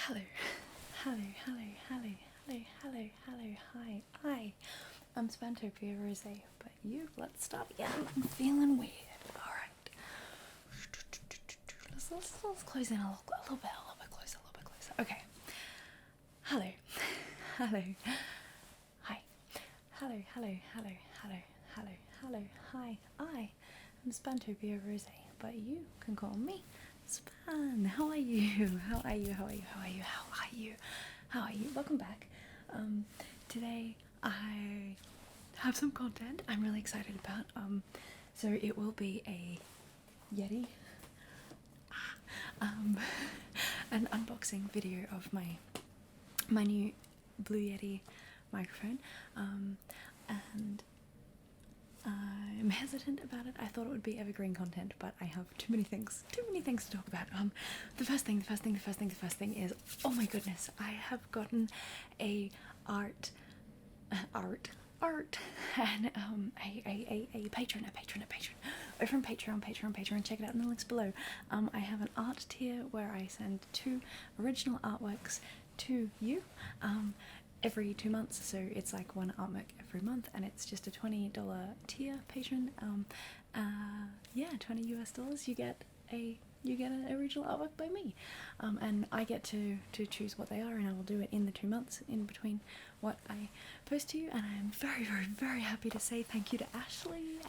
Hello, hello, hello, hello, hello, hello, hello, hi, I'm Spantopia Rosé, but let's start again. I'm feeling weird. Alright. Let's close in a little bit closer, Okay. Hello, hello, hi, hello, hello, hello, hello, hello, hello, hi, I'm Spantopia Rosé, but you can call me Span. How are you? How are you? How are you? How are you? How are you? How are you? Welcome back. Today I have some content I'm really excited about. So it will be a Yeti, an unboxing video of my new Blue Yeti microphone, and I'm hesitant about it. I thought it would be evergreen content, but I have too many things to talk about. The first thing is, oh my goodness, I have gotten a art, and a patron over from Patreon. Check it out in the links below. I have an art tier where I send 2 original artworks to you every 2 months, so it's like 1 artwork every month, and it's just a $20 tier patron. Yeah, $20 US. You get an original artwork by me, and I get to choose what they are, and I will do it in the 2 months in between what I post to you. And I'm very happy to say thank you to Ashley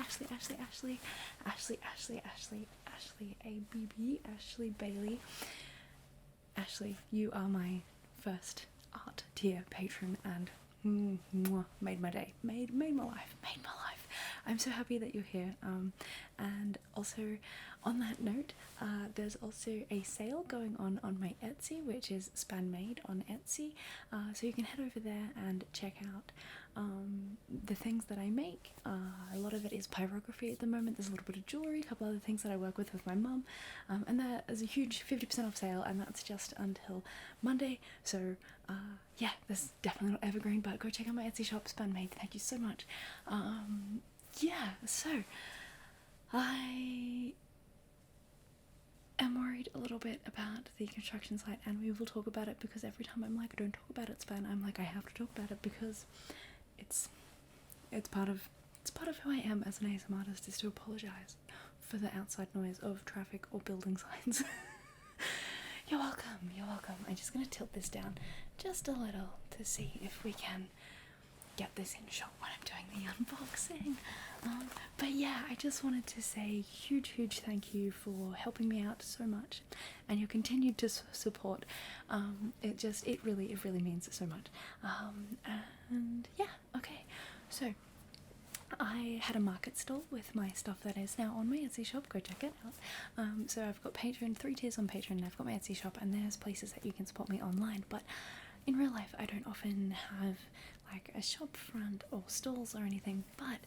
ABB, Ashley Bailey. Ashley, you are my first art tier patron, and made my day, made my life. I'm so happy that you're here. And also on that note, there's also a sale going on my Etsy, which is Spanmade on Etsy, so you can head over there and check out the things that I make. A lot of it is pyrography at the moment. There's a little bit of jewelry, a couple other things that I work with my mum, and there is a huge 50% off sale, and that's just until Monday. So yeah, this is definitely not evergreen, but go check out my Etsy shop, Spanmade. Thank you so much. Yeah, so I am worried a little bit about the construction site, and we will talk about it, because every time I'm like, don't talk about it, Span, I'm like, I have to talk about it, because it's part of who I am as an ASM artist, is to apologize for the outside noise of traffic or building signs. You're welcome. I'm just gonna tilt this down just a little to see if we can get this in shot when I'm doing the unboxing. But yeah, I just wanted to say huge thank you for helping me out so much, and your continued support. It really means so much. And yeah, okay, so I had a market stall with my stuff that is now on my Etsy shop. Go check it out. So I've got Patreon, 3 tiers on Patreon, and I've got my Etsy shop, and there's places that you can support me online, but in real life I don't often have like a shop front or stalls or anything, but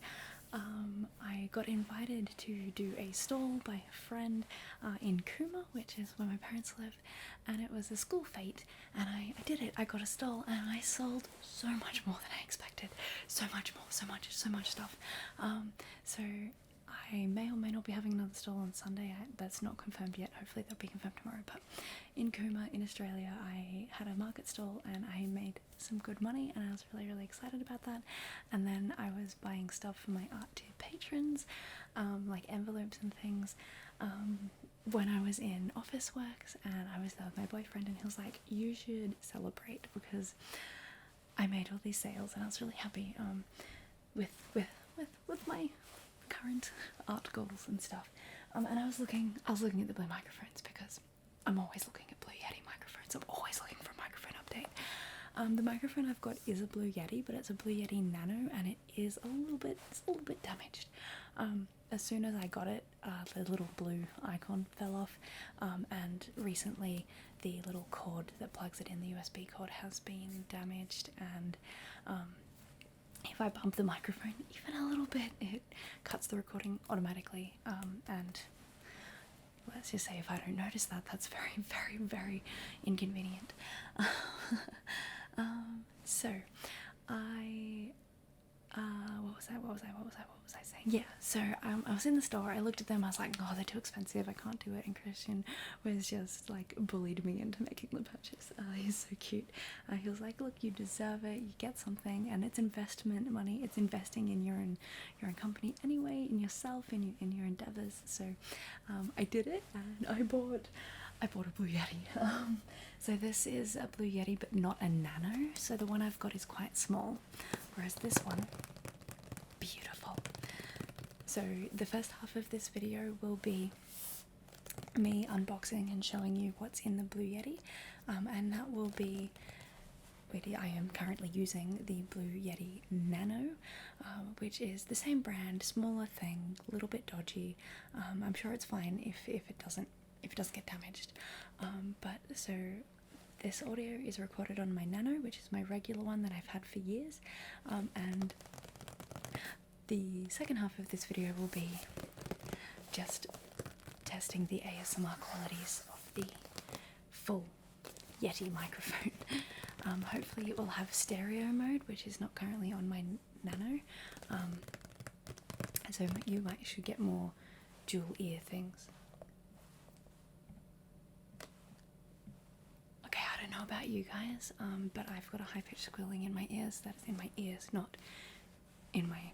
I got invited to do a stall by a friend in Cooma, which is where my parents live, and it was a school fete, and I did it. I got a stall, and I sold so much more than I expected. So much more, so much stuff. So I may or may not be having another stall on Sunday. That's not confirmed yet. Hopefully that'll be confirmed tomorrow. But in Cooma, in Australia, I had a market stall, and I made some good money, and I was really excited about that. And then I was buying stuff for my art tier patrons, like envelopes and things, when I was in Office Works, and I was there with my boyfriend, and he was like, you should celebrate, because I made all these sales, and I was really happy with my current art goals and stuff. And I was looking at the Blue microphones, because I'm always looking at Blue Yeti microphones. I'm always looking for a microphone update. The microphone I've got is a Blue Yeti, but it's a Blue Yeti Nano, and it is a little bit damaged. As soon as I got it, the little blue icon fell off, and recently the little cord that plugs it in, the USB cord, has been damaged, and if I bump the microphone even a little bit, it cuts the recording automatically, and let's just say if I don't notice that, that's very inconvenient. So I what was I saying? Yeah, so I was in the store, I looked at them, I was like, oh, they're too expensive, I can't do it, and Christian was just like bullied me into making the purchase. He's so cute. He was like, look, you deserve it, you get something, and it's investment money, it's investing in your own company anyway, in yourself, in your endeavors. So I did it, and I bought a Blue Yeti. So this is a Blue Yeti, but not a nano. So the one I've got is quite small, whereas this one, beautiful. So the first half of this video will be me unboxing and showing you what's in the Blue Yeti, and that will be, I am currently using the Blue Yeti Nano, which is the same brand, smaller thing, a little bit dodgy. I'm sure it's fine if it doesn't get damaged. But so this audio is recorded on my Nano, which is my regular one that I've had for years, and the second half of this video will be just testing the ASMR qualities of the full Yeti microphone. Hopefully it will have stereo mode, which is not currently on my Nano, so you should get more dual ear things. Okay, I don't know about you guys, but I've got a high-pitched squealing in my ears. That is in my ears, not in my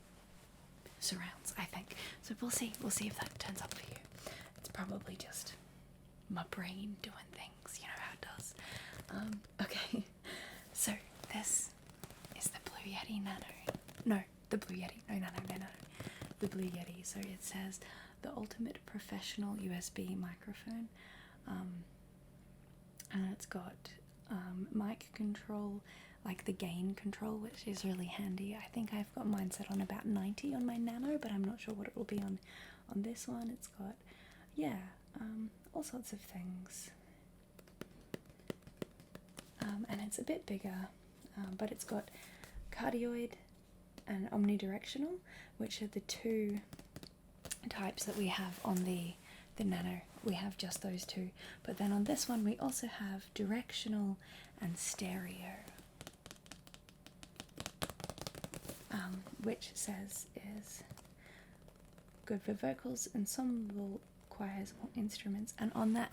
surrounds, I think. So we'll see if that turns up for you. It's probably just my brain doing things, you know how it does. Okay, so this is the Blue Yeti Nano. No, the Blue Yeti, no, Nano. The Blue Yeti. So it says the ultimate professional USB microphone, and it's got mic control, like the gain control, which is really handy. I think I've got mine set on about 90 on my Nano, but I'm not sure what it will be on this one. It's got, all sorts of things. And it's a bit bigger, but it's got cardioid and omnidirectional, which are the two types that we have on the Nano. We have just those two, but then on this one we also have directional and stereo, which says is good for vocals, ensemble, choirs, or instruments. And on the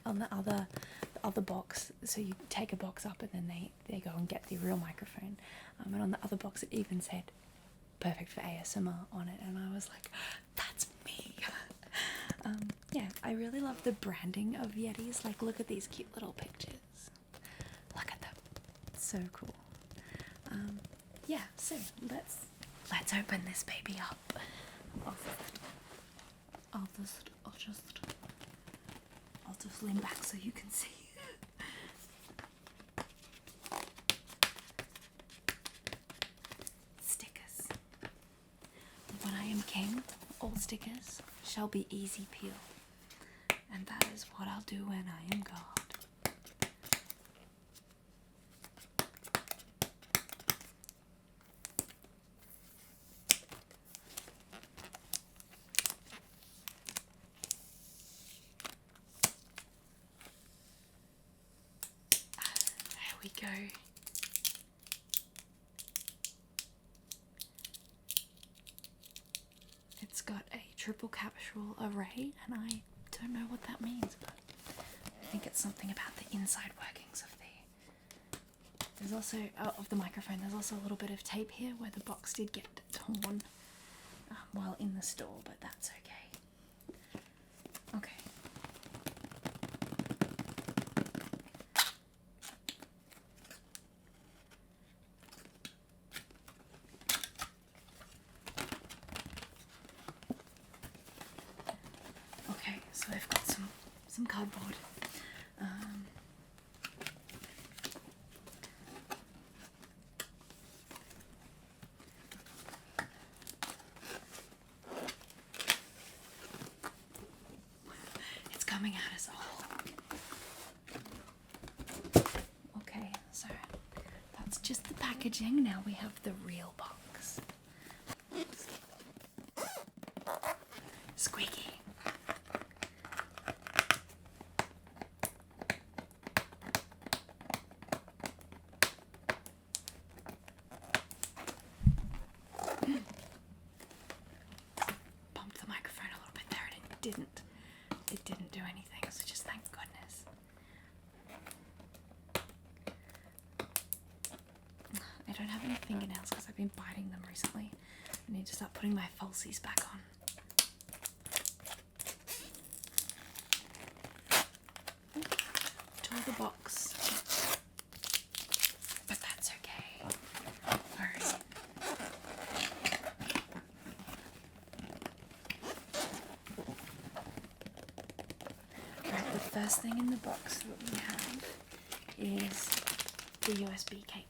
other box, so you take a box up and then they go and get the real microphone, and on the other box it even said perfect for ASMR on it, and I was like, that's me. Yeah, I really love the branding of Yetis. Like, look at these cute little pictures. Look at them. So cool. Yeah, so let's open this baby up. I'll just lean back so you can see. Stickers. When I am king, all stickers shall be easy peel, and that is what I'll do when I am God. There we go. It's got a triple capsule array, and I don't know what that means, but I think it's something about the inside workings of there's also, of the microphone, there's also a little bit of tape here where the box did get torn while in the store, but that's okay. Okay. Okay, so I've got some cardboard. It's coming out as a whole. Okay, so that's just the packaging. Now we have the real box. Squeaky. didn't. It didn't do anything, so just thank goodness. I don't have any fingernails because I've been biting them recently. I need to start putting my falsies back on. Tore the box, but that's okay. Alright. Alright, the first thing in the box that we have is the USB cable.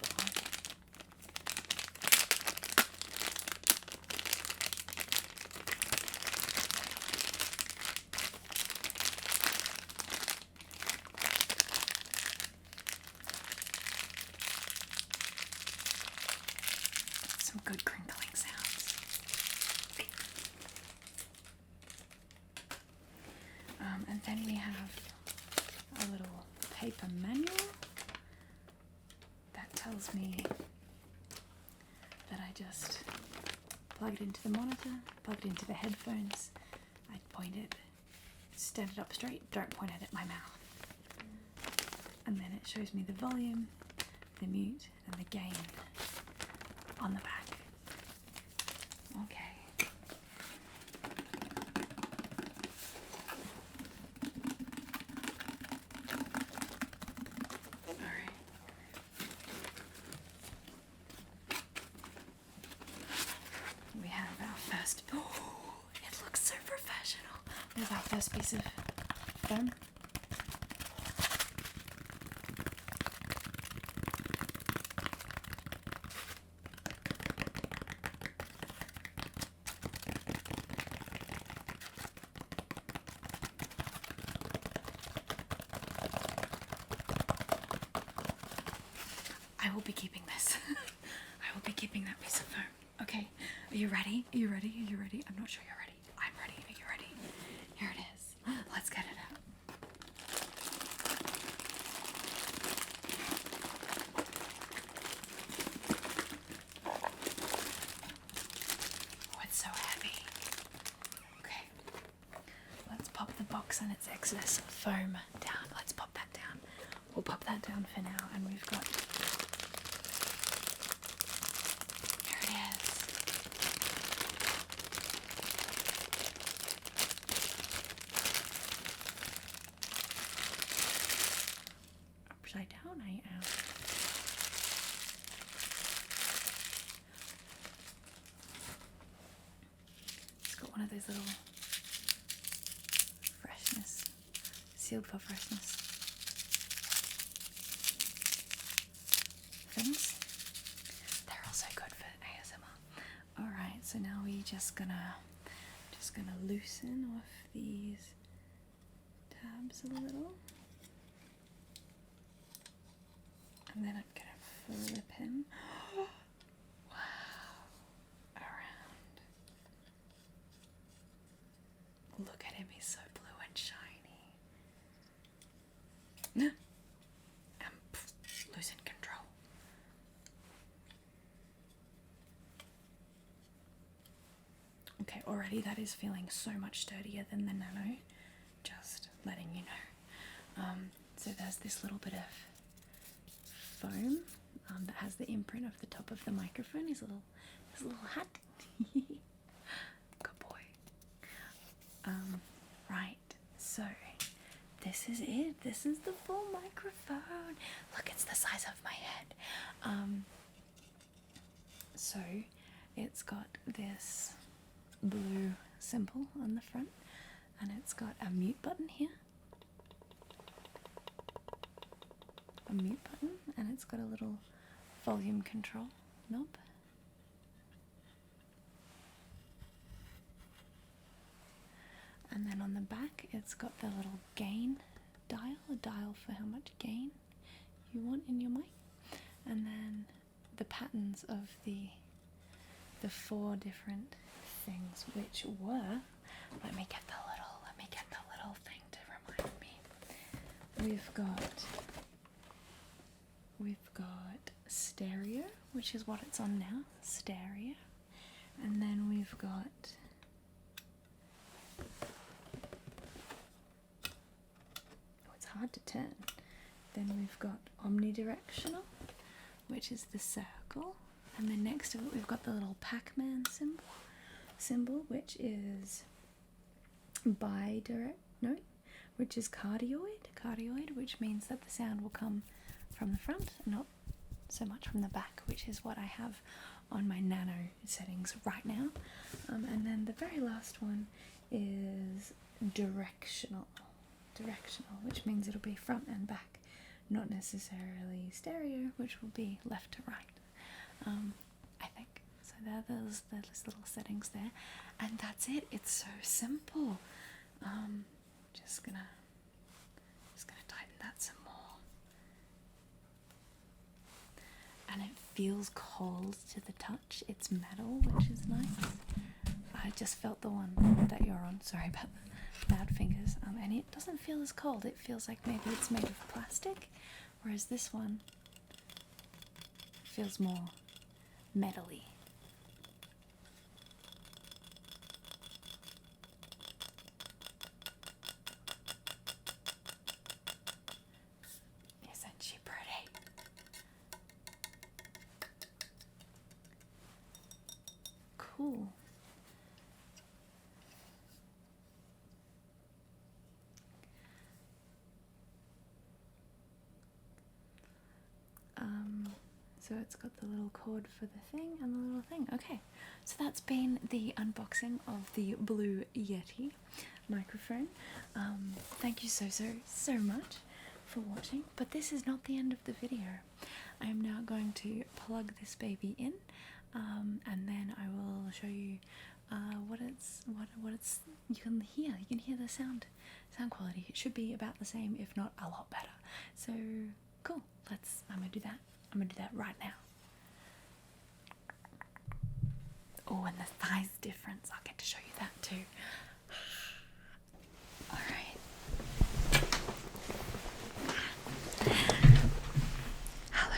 Some good crinkling sounds. And then we have a little paper manual that tells me that I just plug it into the monitor, plug it into the headphones, I point it, stand it up straight, don't point it at my mouth. And then it shows me the volume, the mute, and the gain on the back. Okay. Alright. We have our first... Oh, it looks so professional. We have our first piece of foam. I will be keeping this. I will be keeping that piece of foam. Okay, are you ready? Are you ready? Are you ready? I'm not sure you're ready. I'm ready. Are you ready? Here it is. Let's get it out. Oh, it's so heavy. Okay, let's pop the box and its excess foam down. Let's pop that down. We'll pop that down for now, and we've got... Here it is. Upside down I am. It's got one of those little freshness, sealed for freshness things. They're also good for ASMR. Alright, so now we're just gonna loosen off these tabs a little. And then I'm gonna flip him. Wow. Around. Look at him, he's so blue and shiny. And losing control. Okay, already that is feeling so much sturdier than the nano. Just letting you know. So there's this little bit of foam that has the imprint of the top of the microphone. His little hat. Good boy. Right, so this is it. This is the full microphone. Look, it's the size of my head. So it's got this blue symbol on the front, and it's got a mute button here. A mute button, and it's got a little volume control knob. And then on the back it's got the little gain dial, a dial for how much gain you want in your mic. And then the patterns of the 4 different things, which were, let me get the little thing to remind me. We've got stereo, which is what it's on now, stereo. And then we've got hard to turn. Then we've got omnidirectional, which is the circle, and then next to it we've got the little Pac-Man symbol, which is which is cardioid, which means that the sound will come from the front, not so much from the back, which is what I have on my nano settings right now. And then the very last one is directional, which means it'll be front and back, not necessarily stereo, which will be left to right, I think. So there's little settings there, and that's it. It's so simple. Just gonna tighten that some more. And it feels cold to the touch. It's metal, which is nice. I just felt the one that you're on. Sorry about the bad fingers. And it doesn't feel as cold. It feels like maybe it's made of plastic, whereas this one feels more metally. Isn't she pretty? Cool. So it's got the little cord for the thing and the little thing. Okay, so that's been the unboxing of the Blue Yeti microphone. Thank you so much for watching, but this is not the end of the video. I am now going to plug this baby in, and then I will show you what it's you can hear the sound quality. It should be about the same, if not a lot better. So cool, I'm gonna do that right now. Oh, and the size difference, I'll get to show you that too. Alright. Hello.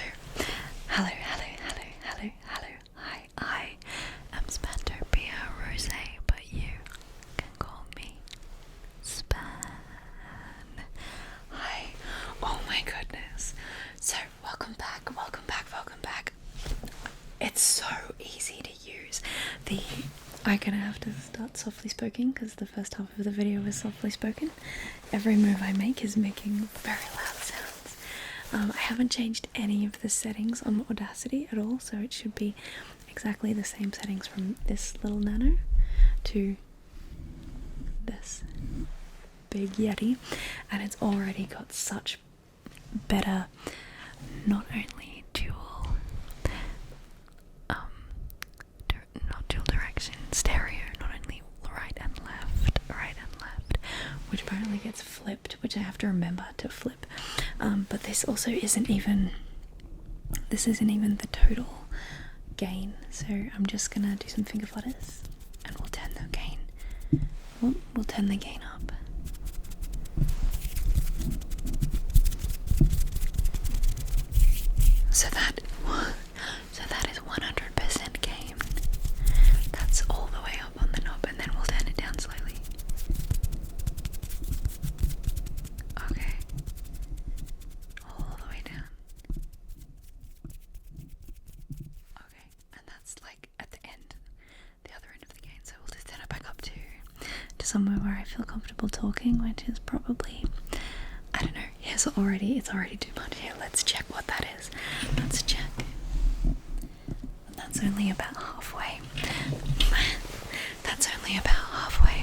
Hi, I am Spantopia Rose, but you can call me Span. Hi. Oh my goodness. So, welcome back. It's so easy to use. I'm gonna have to start softly spoken because the first half of the video was softly spoken. Every move I make is making very loud sounds. I haven't changed any of the settings on Audacity at all, so it should be exactly the same settings from this little nano to this big Yeti, and it's already got such better, not dual direction stereo, not only right and left, which apparently gets flipped, which I have to remember to flip. But this also isn't even the total gain. So I'm just gonna do some finger flutters, and we'll turn the gain. We'll turn the gain up. So that is 100% gain. That's all the way up on the knob, and then we'll turn it down slowly. Okay. All the way down. Okay, and that's like at the other end of the gain. So we'll just turn it back up to somewhere where I feel comfortable talking, which is probably, I don't know, it's already too much here. Let's check what that is. Let's check. And that's only about halfway. That's only about halfway.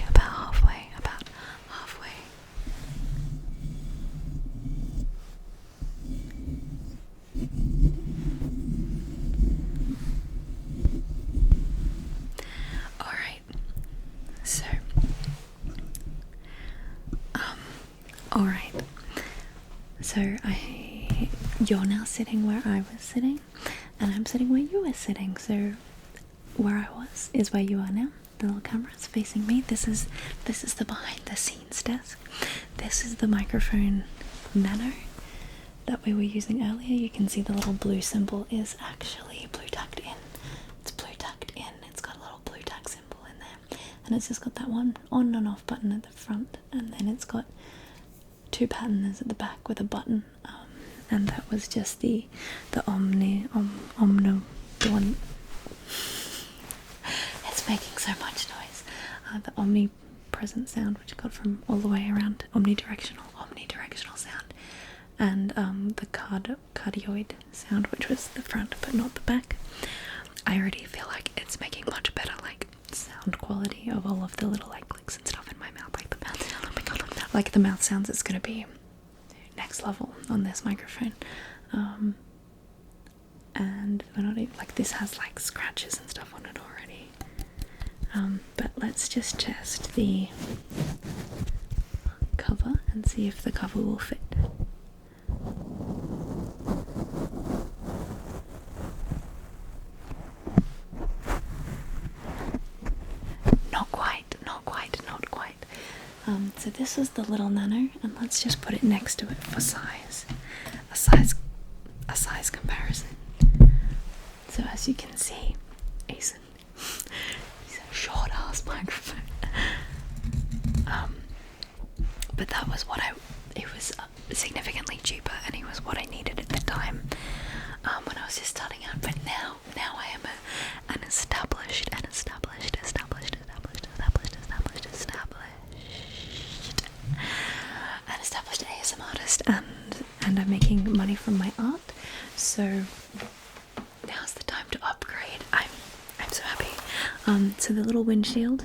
Alright. So you're now sitting where I was sitting, and I'm sitting where you were sitting. So where I was is where you are now. The little camera is facing me. This is the behind the scenes desk. This is the microphone nano that we were using earlier. You can see the little blue symbol is actually blue tacked in. It's blue tacked in. It's got a little blue tack symbol in there, and it's just got that one on and off button at the front, and then it's got two patterns at the back with a button, and that was just the Omno, the one. It's making so much noise. The omnipresent sound, which I got from all the way around, omnidirectional sound, and the cardioid sound, which was the front but not the back. I already feel like it's making much better like sound quality of all of the little like clicks and stuff in my mouth, like the mouth sound. Oh my god, like the mouth sounds. It's gonna be next level on this microphone. And we're not even, like, this has like scratches and stuff on it already. But let's just test the cover and see if the cover will fit. Not quite. So this is the little nano, and let's just put it next to it for size. A size comparison. So as you can see, he's a short ass microphone. But that was it was significantly cheaper, and it was what I needed at the time when I was just starting out. But now I am an established ASM artist, and I'm making money from my art. So now's the time to upgrade. I'm so happy. So the little windshield.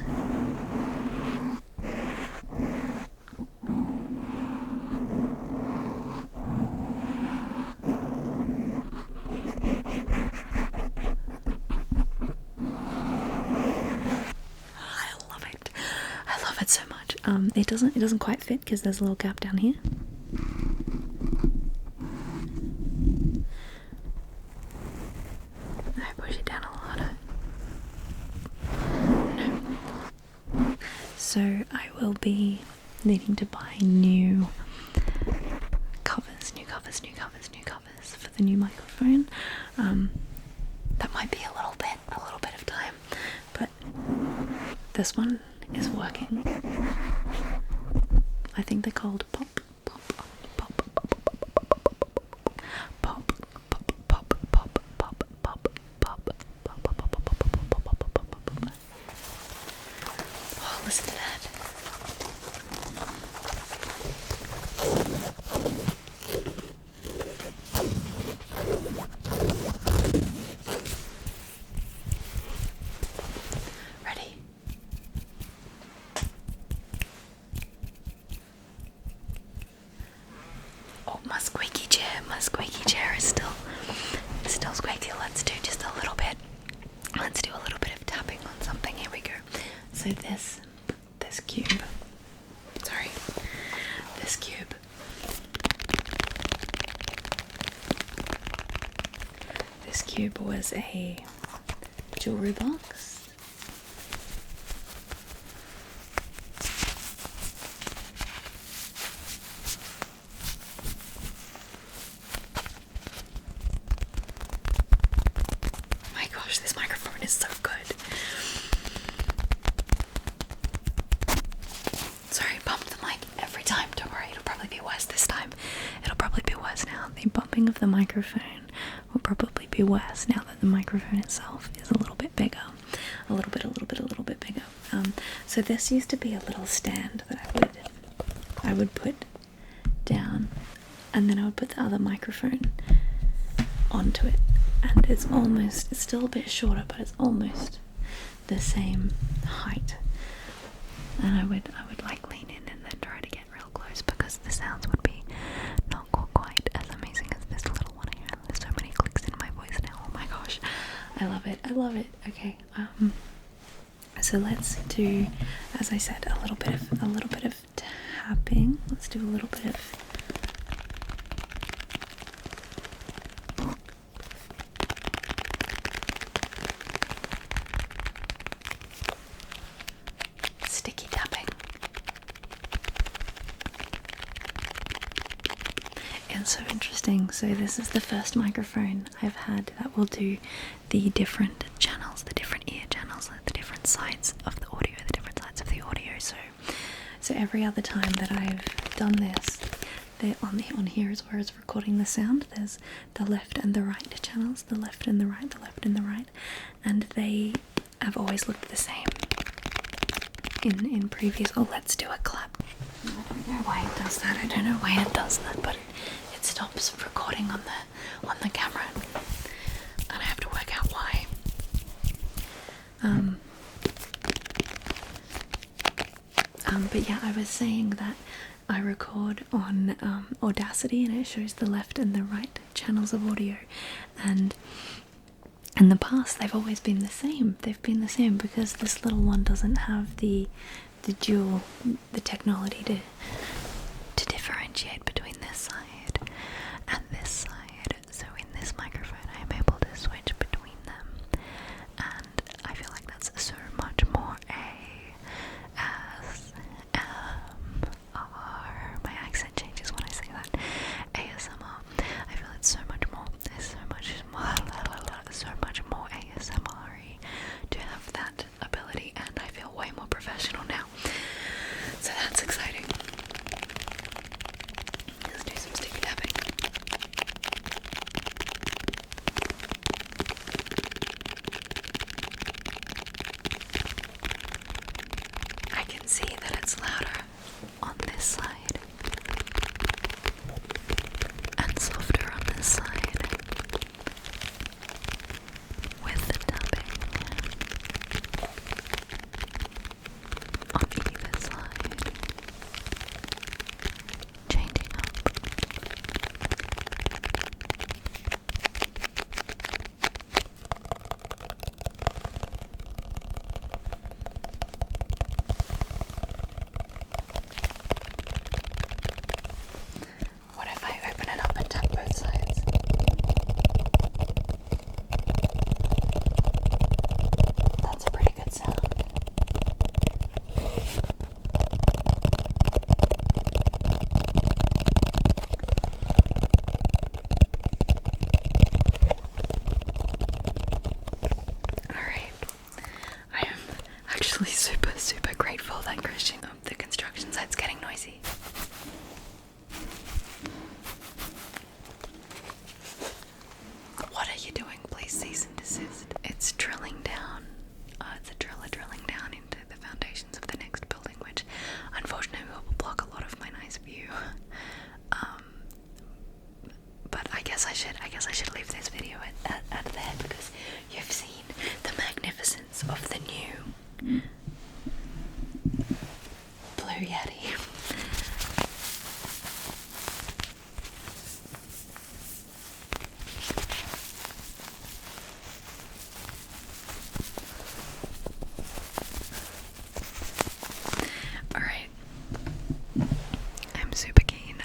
I love it so much. It doesn't quite fit because there's a little gap down here. I push it down a lot. No. So I will be needing to buy new covers for the new microphone. That might be a little bit of time, but this one is working. I think they're called pop. Oh, listen to that. Ready? Oh, my squeaky chair is still squeaky. Let's do just a little bit. Let's do a little bit of tapping on something. Here we go. So this cube. Sorry. This cube. This cube was a jewelry box. My gosh, this microphone is so good. Sorry, bumped the mic every time. Don't worry, it'll probably be worse this time. It'll probably be worse now. The bumping of the microphone will probably be worse now that the microphone itself is a little bit bigger. A little bit bigger. So this used to be a little stand that I would put down, and then I would put the other microphone onto it, and it's still a bit shorter, but it's almost the same height. And I would like lean in and then try to get real close, because the sounds would be not quite as amazing as this little one I have. There's so many clicks in my voice now. Oh my gosh, I love it. Okay, so let's do, as I said, a little bit of tapping. Let's do a little bit of sticky tapping. It's so interesting. So this is the first microphone I've had that will do the different channels, the different ear channels, the different sides of the audio, So every other time that I've done this, on here is where it's recording the sound. There's the left and the right channels, the left and the right, the left and the right, and they have always looked the same in previous. Oh, let's do a clap. I don't know why it does that. I don't know why it does that, but it stops recording on the camera, and I have to work out why. But yeah, I was saying that I record on Audacity, and it shows the left and the right channels of audio, and in the past they've always been the same. They've been the same because this little one doesn't have the technology to differentiate between this side and this side. So in this microphone I am able to switch between them, and I feel like that's so much more my accent changes when I say that. ASMR. I feel it's so much more. There's so much more ASMR-y to have that ability, and I feel way more professional now. So that's exciting. Let's do some sticky tapping. I can see that it's louder on this side and softer on this side with the tapping on either side, changing up. What if I open it up and tap both sides? That's a pretty good sound. Alright. I am actually super grateful that Christian, the construction site's getting noisy. What are you doing? Please cease and desist. It's drilling down. It's a driller drilling down into the foundations of the next building, which unfortunately will block a lot of my nice view. But I guess I should leave this video at there, because you've seen the magnificence of the new Blue Yeti. Alright. I'm super keen for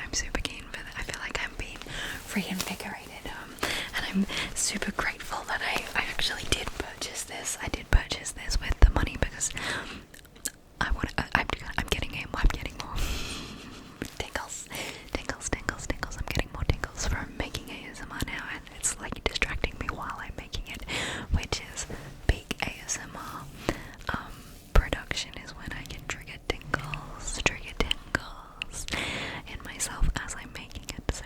that. I feel like I'm being reinvigorated, and I'm super grateful that I actually did purchase this. I did purchase this with the money because I'm getting more tingles. I'm getting more tingles from making ASMR now, and it's like distracting me while I'm making it, which is peak ASMR production, is when I can trigger tingles in myself as I'm making it.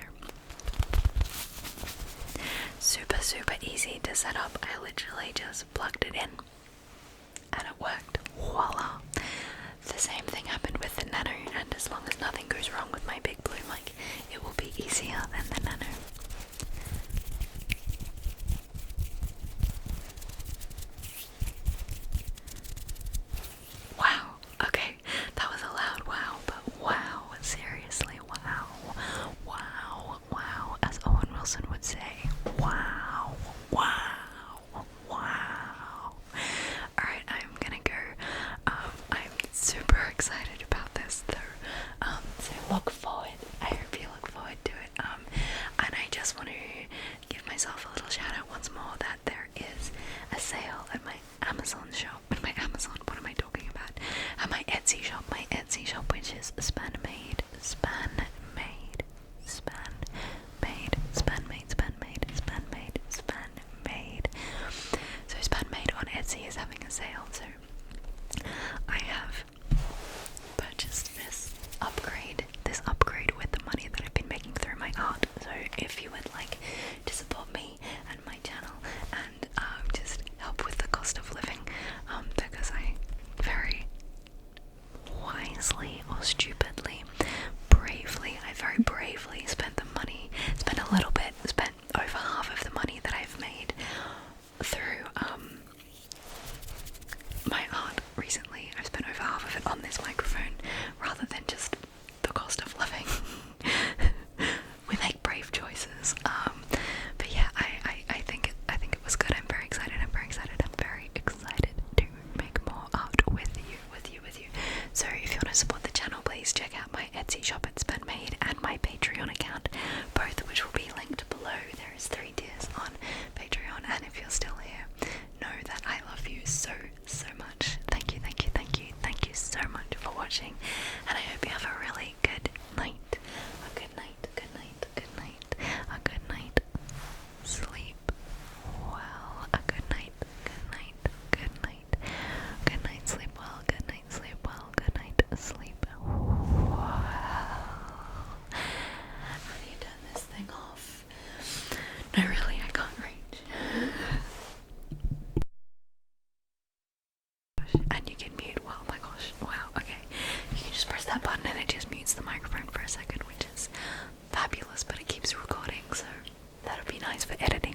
So super easy to set up. I literally just plugged it in and it worked. Voila! The same thing happened with the nano, and as long as nothing goes wrong with my big blue mic, it will be easier than the nano. Wow, okay, that was a loud wow, but wow, seriously, wow, as Owen Wilson would say, wow. Alright, I'm gonna go. I'm super excited about this, though, so look forward. I hope you look forward to it, and I just want to give myself a little shout out once more that there is a sale at my Amazon shop. What am I talking about? At my Etsy shop, which is Spanmade. to support me and my channel, and just help with the cost of living, because I very wisely or stupidly, I very bravely spent a little bit, spent over half of the money that I've made through my art recently. I've spent over half of it on this microphone rather than just the cost of living. We make brave choices. But yeah, I think it was good. I'm very excited to make more art with you. So if you want to support the channel, please check out my Etsy shop at Spantmade and my Patreon account, both of which will be linked below. There is 3 tiers on Patreon, and if you're still here, know that I love you so much. Thank you so much for watching, and I hope you have a really good night. A good night. Sleep well. A good night. Good night, sleep well. Good night, sleep well. Good night, sleep well. How do you turn this thing off? No, really, I can't reach. And you can mute. Oh my gosh. Wow, okay. You can just press that button and it just mutes the microphone for a second, which is fabulous, but it keeps recording, so that'll be nice for editing